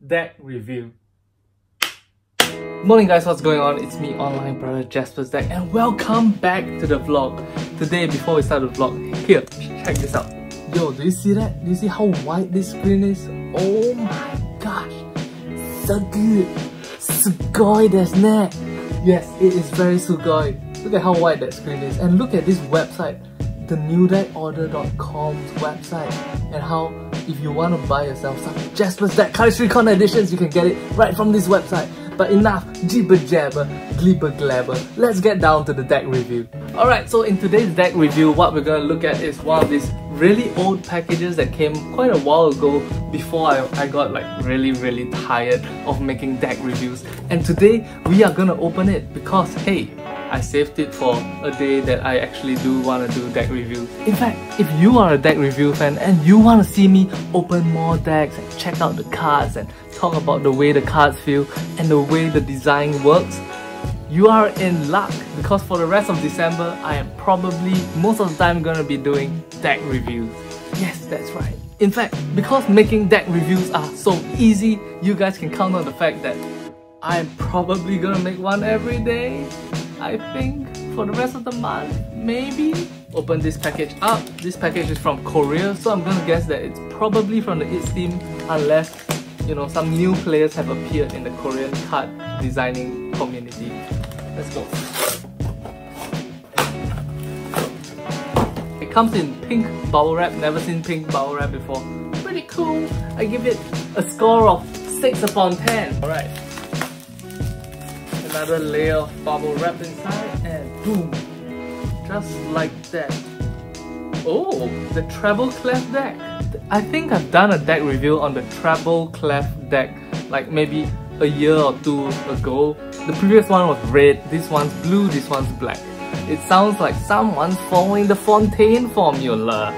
deck review. Morning guys, what's going on? It's me, online brother Jaspas deck, and welcome back to the vlog. Today, before we start the vlog, here, check this out. Yo, do you see that? Do you see how wide this screen is? Oh my gosh, so good. Sugoi desu ne. Yes, it is very sugoi. Look at how wide that screen is, and look at this website, the newdeckorder.com's website, and how if you want to buy yourself some Jaspas deck Cardistry Corner editions, you can get it right from this website. But enough jibber jabber, glibber glabber, let's get down to the deck review. Alright, so in today's deck review, what we're going to look at is one of these really old packages that came quite a while ago before I got like really tired of making deck reviews. And today we are going to open it because hey, I saved it for a day that I actually do want to do deck reviews. In fact, if you are a deck review fan and you want to see me open more decks and check out the cards and talk about the way the cards feel and the way the design works, you are in luck, because for the rest of December, I am probably most of the time gonna be doing deck reviews. Yes, that's right. In fact, because making deck reviews are so easy, you guys can count on the fact that I'm probably gonna make one every day. I think for the rest of the month, maybe. Open this package up. This package is from Korea, so I'm gonna guess that it's probably from the its team, unless you know some new players have appeared in the Korean card designing community. Let's go. It comes in pink bubble wrap. Never seen pink bubble wrap before. Pretty cool. I give it a score of 6 upon 10. Alright. Another layer of bubble wrap inside, and boom, just like that. Oh, the Treble Clef deck. I think I've done a deck review on the Treble Clef deck like maybe a year or two ago. The previous one was red, this one's blue, this one's black. It sounds like someone's following the Fontaine formula.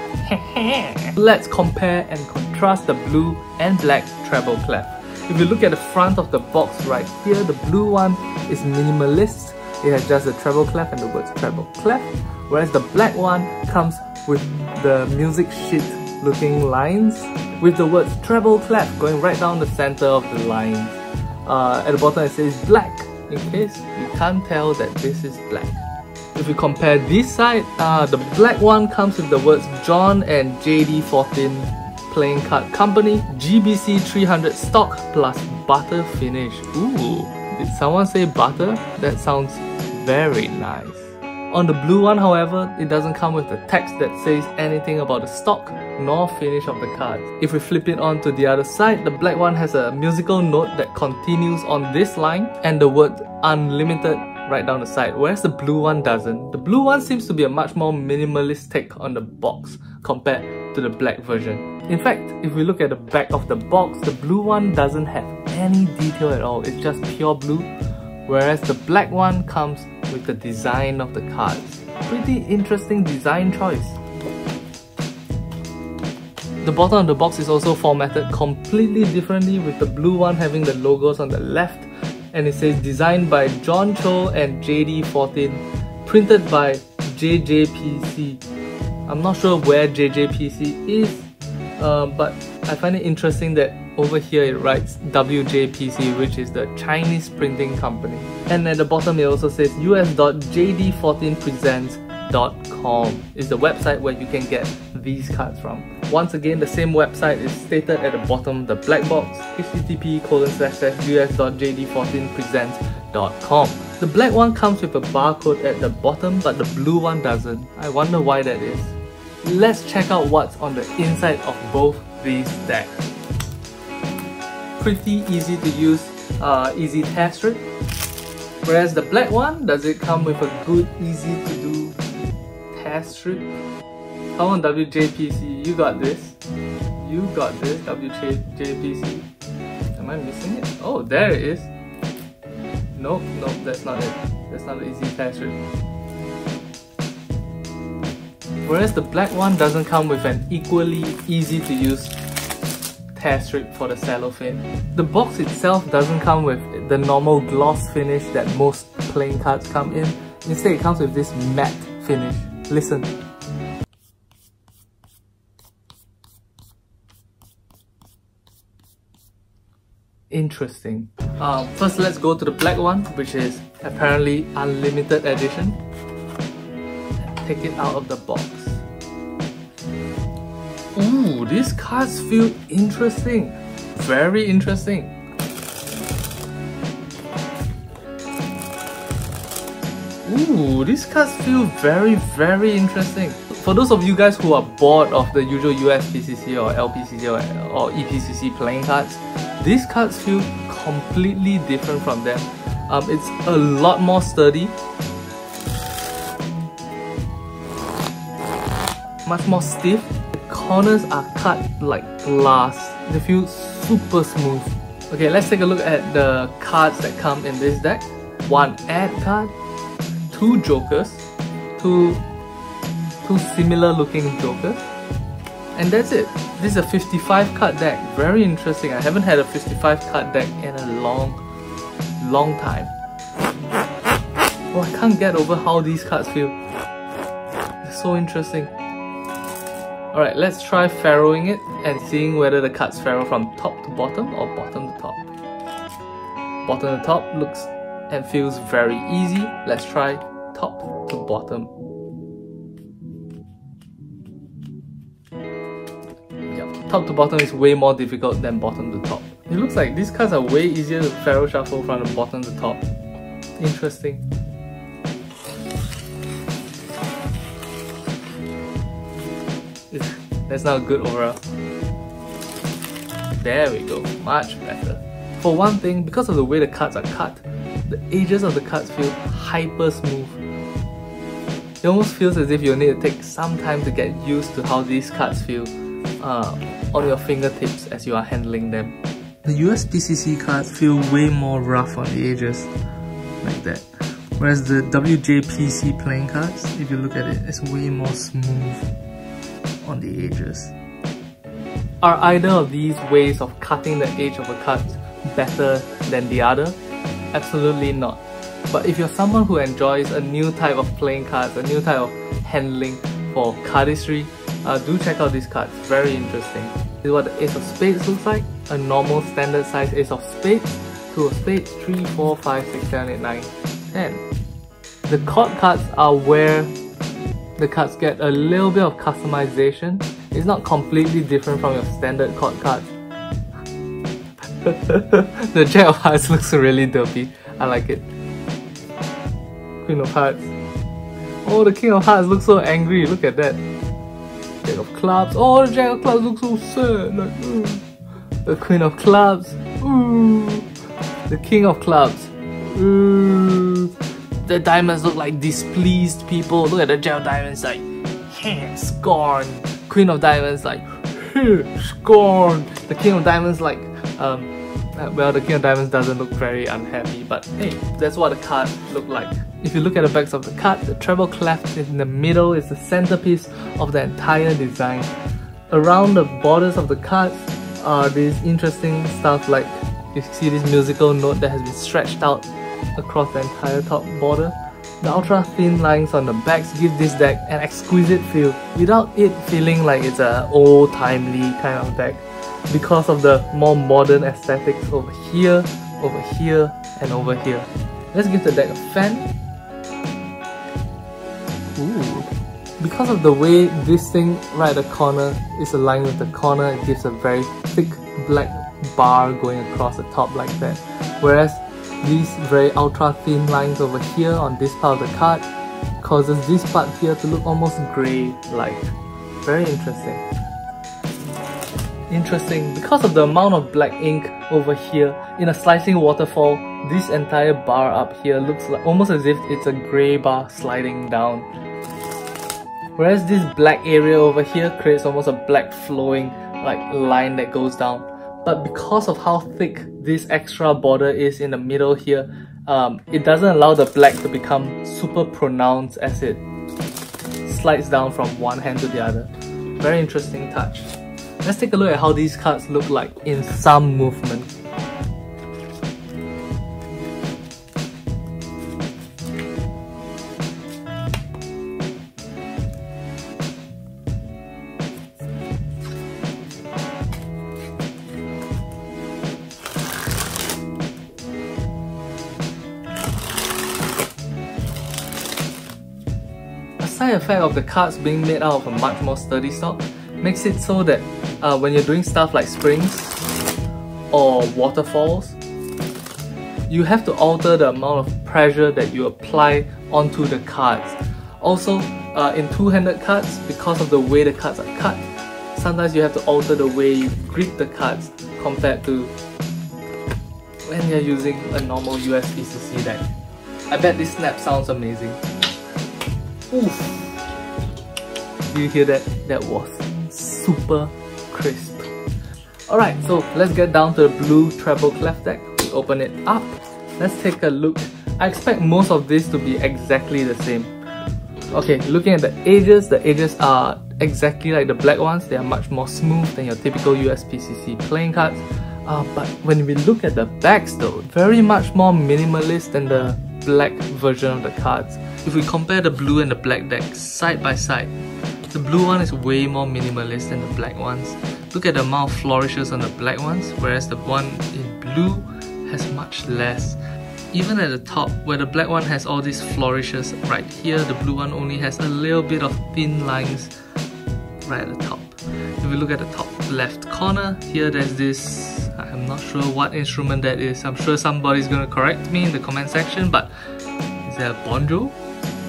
Let's compare and contrast the blue and black Treble Clef. If you look at the front of the box right here, the blue one is minimalist. It has just the treble clef and the words treble clef, whereas the black one comes with the music sheet looking lines with the words treble clef going right down the center of the lines. At the bottom it says black, in case you can't tell that this is black. If you compare this side, the black one comes with the words John and JD14 Playing Card Company, GBC 300 stock plus butter finish. Ooh, did someone say butter? That sounds very nice. On the blue one, however, it doesn't come with the text that says anything about the stock nor finish of the cards. If we flip it on to the other side, the black one has a musical note that continues on this line and the word unlimited right down the side, whereas the blue one doesn't. The blue one seems to be a much more minimalist take on the box compared to the black version. In fact, if we look at the back of the box, the blue one doesn't have any detail at all, it's just pure blue, whereas the black one comes with the design of the cards. Pretty interesting design choice. The bottom of the box is also formatted completely differently, with the blue one having the logos on the left, and it says designed by John Cho and JD14, printed by JJPC. I'm not sure where JJPC is, but I find it interesting that over here it writes WJPC, which is the Chinese printing company. And at the bottom it also says us.jd14presents.com is the website where you can get these cards from. Once again, the same website is stated at the bottom of the black box, http://us.jd14presents.com. The black one comes with a barcode at the bottom, but the blue one doesn't. I wonder why that is. Let's check out what's on the inside of both these decks. Pretty easy to use, easy test strip. Whereas the black one, does it come with a good, easy to do test strip? Come on WJPC, you got this. You got this, WJPC. Am I missing it? Oh, there it is. Nope, that's not it. That's not an easy test strip. Whereas the black one doesn't come with an equally easy to use test strip for the cellophane. The box itself doesn't come with the normal gloss finish that most playing cards come in. Instead, it comes with this matte finish. Listen. interesting. First, let's go to the black one, which is apparently unlimited edition. Take it out of the box. Ooh, these cards feel interesting. Very interesting. Ooh, these cards feel very interesting. For those of you guys who are bored of the usual USPCC or LPCC or EPCC playing cards, these cards feel completely different from them. It's a lot more sturdy, much more stiff. The corners are cut like glass. They feel super smooth. Okay, let's take a look at the cards that come in this deck. One ad card, two jokers, two similar looking jokers, and that's it. This is a 55 card deck. Very interesting. I haven't had a 55 card deck in a long time. Oh, I can't get over how these cards feel. They're so interesting. Alright, let's try farrowing it and seeing whether the cards farrow from top to bottom or bottom to top. Bottom to top looks and feels very easy. Let's try top to bottom. Top to bottom is way more difficult than bottom to top. It looks like these cards are way easier to farrow shuffle from the bottom to top. Interesting. That's not good overall. There we go, much better. For one thing, because of the way the cards are cut, the edges of the cards feel hyper smooth. It almost feels as if you'll need to take some time to get used to how these cards feel on your fingertips as you are handling them. The USPCC cards feel way more rough on the edges, like that. Whereas the WJPC playing cards, if you look at it, it's way more smooth on the edges. Are either of these ways of cutting the edge of a card better than the other? Absolutely not. But if you're someone who enjoys a new type of playing cards, a new type of handling for cardistry, do check out these cards. Very interesting. This is what the Ace of Spades looks like. A normal standard size Ace of Spades, Two of Spades, 3, 4, 5, 6, 7, 8, 9, 10. The court cards are where the cards get a little bit of customization. It's not completely different from your standard court cards. The Jack of Hearts looks really derpy. I like it. Queen of Hearts. Oh, the King of Hearts looks so angry. Look at that. Jack of Clubs. Oh, the Jack of Clubs looks so sad. Like, the Queen of Clubs. Ooh. The King of Clubs. Ooh. The diamonds look like displeased people. Look at the Jack of Diamonds, like, scorn. Queen of Diamonds, like, scorn. The King of Diamonds, like, well, the King of Diamonds doesn't look very unhappy, but hey, that's what the cards look like. If you look at the backs of the card, the treble clef in the middle is the centerpiece of the entire design. Around the borders of the cards are these interesting stuff, like you see this musical note that has been stretched out across the entire top border. The ultra thin lines on the backs give this deck an exquisite feel without it feeling like it's an old-timely kind of deck, because of the more modern aesthetics over here, and over here. Let's give the deck a fan. Ooh. Because of the way this thing right at the corner is aligned with the corner, it gives a very thick black bar going across the top like that. Whereas these very ultra thin lines over here on this part of the card causes this part here to look almost grey-like. Very interesting. Interesting, because of the amount of black ink over here, in a slicing waterfall, this entire bar up here looks like almost as if it's a grey bar sliding down. Whereas this black area over here creates almost a black flowing like line that goes down. But because of how thick this extra border is in the middle here, it doesn't allow the black to become super pronounced as it slides down from one hand to the other. Very interesting touch. Let's take a look at how these cards look like in some movement. side effect of the cards being made out of a much more sturdy stock makes it so that when you're doing stuff like springs or waterfalls, you have to alter the amount of pressure that you apply onto the cards. Also, in two-handed cards, because of the way the cards are cut, sometimes you have to alter the way you grip the cards compared to when you're using a normal USPCC deck. I bet this snap sounds amazing. Oof! Do you hear that? That was super crisp. Alright, so let's get down to the blue Treble Clef deck. We open it up. Let's take a look. I expect most of this to be exactly the same. Okay, looking at the edges are exactly like the black ones. They are much more smooth than your typical USPCC playing cards. But when we look at the backs though, very much more minimalist than the black version of the cards. If we compare the blue and the black decks side by side, the blue one is way more minimalist than the black ones. Look at the amount of flourishes on the black ones, whereas the one in blue has much less. Even at the top, where the black one has all these flourishes right here, the blue one only has a little bit of thin lines right at the top. If we look at the top left corner, here there's this, I'm not sure what instrument that is. I'm sure somebody's gonna correct me in the comment section, but is that a banjo?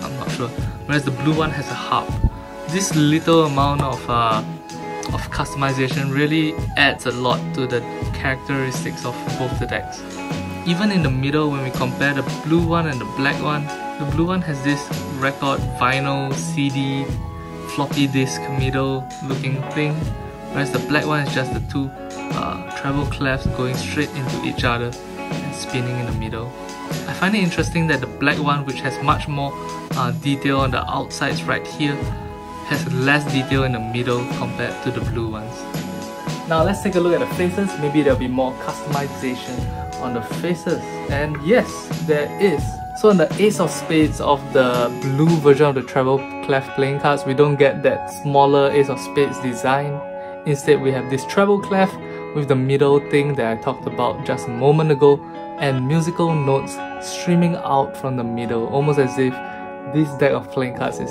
I'm not sure. Whereas the blue one has a harp. This little amount of customization really adds a lot to the characteristics of both the decks. Even in the middle, when we compare the blue one and the black one, the blue one has this record vinyl CD floppy disk middle looking thing, whereas the black one is just the two treble clefs going straight into each other and spinning in the middle. I find it interesting that the black one, which has much more detail on the outsides right here, has less detail in the middle compared to the blue ones. Now let's take a look at the faces. Maybe there'll be more customization on the faces. And yes, there is. So in the Ace of Spades of the blue version of the Treble Clef playing cards, we don't get that smaller Ace of Spades design. Instead, we have this Treble Clef with the middle thing that I talked about just a moment ago, and musical notes streaming out from the middle, almost as if this deck of playing cards is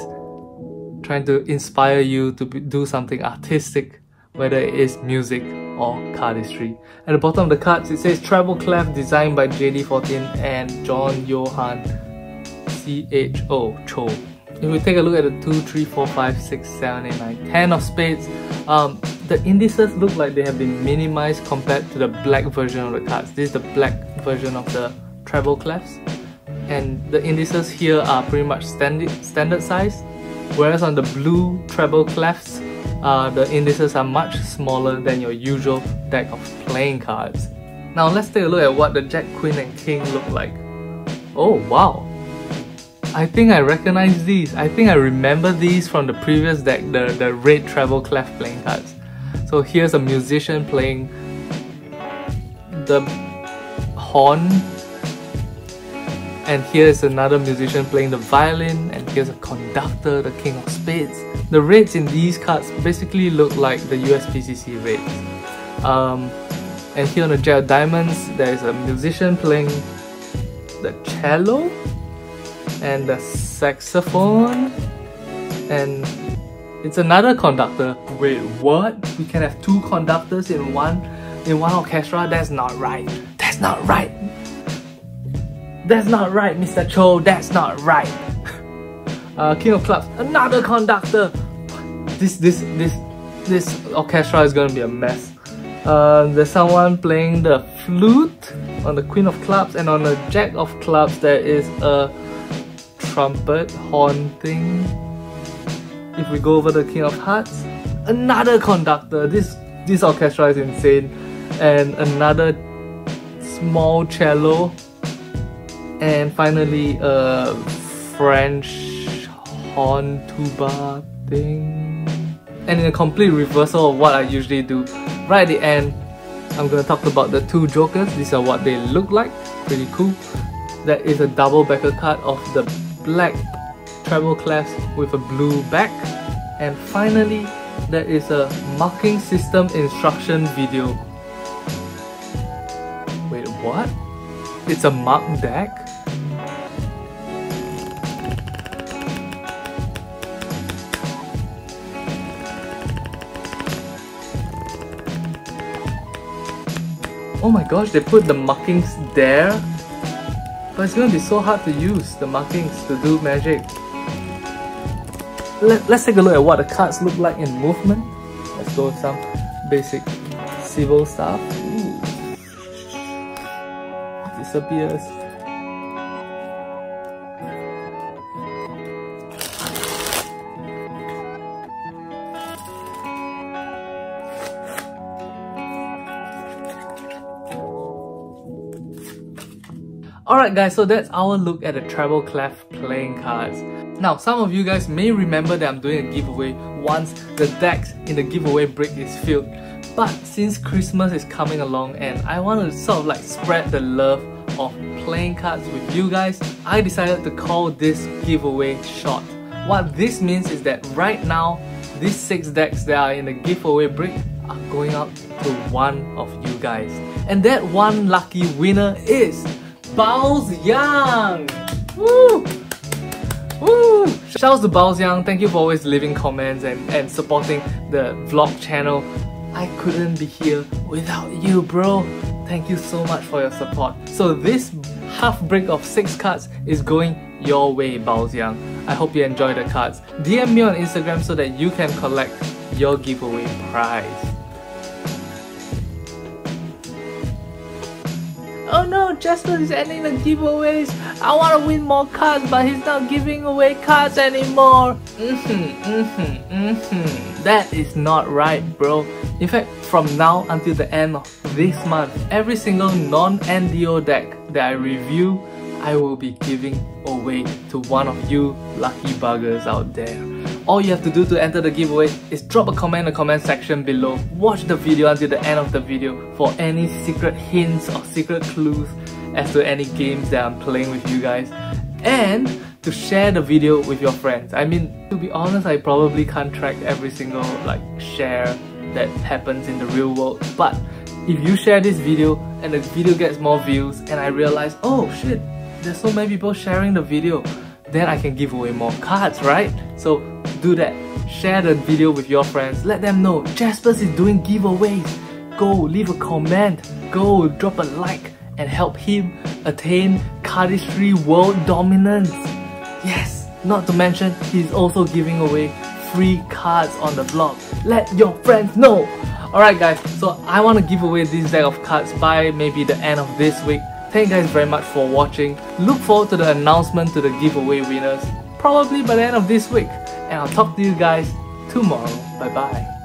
trying to inspire you to do something artistic, whether it is music or cardistry. At the bottom of the cards, it says Treble Clef designed by JD14 and John Johann Cho. If we take a look at the 2, 3, 4, 5, 6, 7, 8, 9, 10 of spades, the indices look like they have been minimized compared to the black version of the cards. This is the black version of the Treble Clefs, and the indices here are pretty much standard size, whereas on the blue Treble Clefs, the indices are much smaller than your usual deck of playing cards. Now let's take a look at what the Jack, Queen and King look like. Oh wow! I think I recognize these. I think I remember these from the previous deck, the red Treble Clef playing cards. So here's a musician playing the horn, and here's another musician playing the violin, and here's a conductor, the King of Spades. The reds in these cards basically look like the USPCC reds. And here on the Jack of Diamonds, there is a musician playing the cello and the saxophone, and it's another conductor. Wait, what? We can have two conductors in one orchestra? That's not right. That's not right. That's not right, Mr. Cho. That's not right. King of Clubs, another conductor. This orchestra is gonna be a mess. There's someone playing the flute on the Queen of Clubs, and on the Jack of Clubs there is a trumpet horn thing. If we go over the King of Hearts, another conductor. This orchestra is insane. And another small cello, and finally a French horn tuba thing. And in a complete reversal of what I usually do, right at the end I'm going to talk about the two jokers. These are what they look like. Pretty cool. There is a double backer card of the black Treble Clefs with a blue back, and finally there is a marking system instruction video. Wait, what? It's a marked deck? Oh my gosh, they put the markings there. But it's gonna be so hard to use the markings to do magic. Let's take a look at what the cards look like in movement. Let's go with some basic civil stuff. Ooh. Disappears. Alright guys, so that's our look at the Treble Clef playing cards. Now, some of you guys may remember that I'm doing a giveaway once the decks in the giveaway brick is filled. But since Christmas is coming along and I want to sort of like spread the love of playing cards with you guys, I decided to call this giveaway short. What this means is that right now, these 6 decks that are in the giveaway brick are going out to one of you guys. And that one lucky winner is Bao's Yang! Woo! Woo! Shouts to Bao's Yang, thank you for always leaving comments and supporting the vlog channel. I couldn't be here without you, bro. Thank you so much for your support. So this half brick of 6 cards is going your way, Bao's Yang. I hope you enjoy the cards. DM me on Instagram so that you can collect your giveaway prize. Oh no, Jaspas is ending the giveaways. I want to win more cards, but he's not giving away cards anymore. That is not right, bro. In fact, from now until the end of this month, every single non-NDO deck that I review, I will be giving away to one of you lucky buggers out there. All you have to do to enter the giveaway is drop a comment in the comment section below. Watch the video until the end of the video for any secret hints or secret clues as to any games that I'm playing with you guys. And to share the video with your friends. I mean, to be honest, I probably can't track every single share that happens in the real world. But if you share this video and the video gets more views and I realize, oh shit, there's so many people sharing the video, then I can give away more cards, right? So do that. Share the video with your friends. Let them know Jaspas is doing giveaways. Go leave a comment. Go drop a like and help him attain Cardistry world dominance. Yes, not to mention he's also giving away free cards on the blog. Let your friends know. Alright guys, so I want to give away this deck of cards by maybe the end of this week. Thank you guys very much for watching. Look forward to the announcement to the giveaway winners, probably by the end of this week. And I'll talk to you guys tomorrow. Bye bye.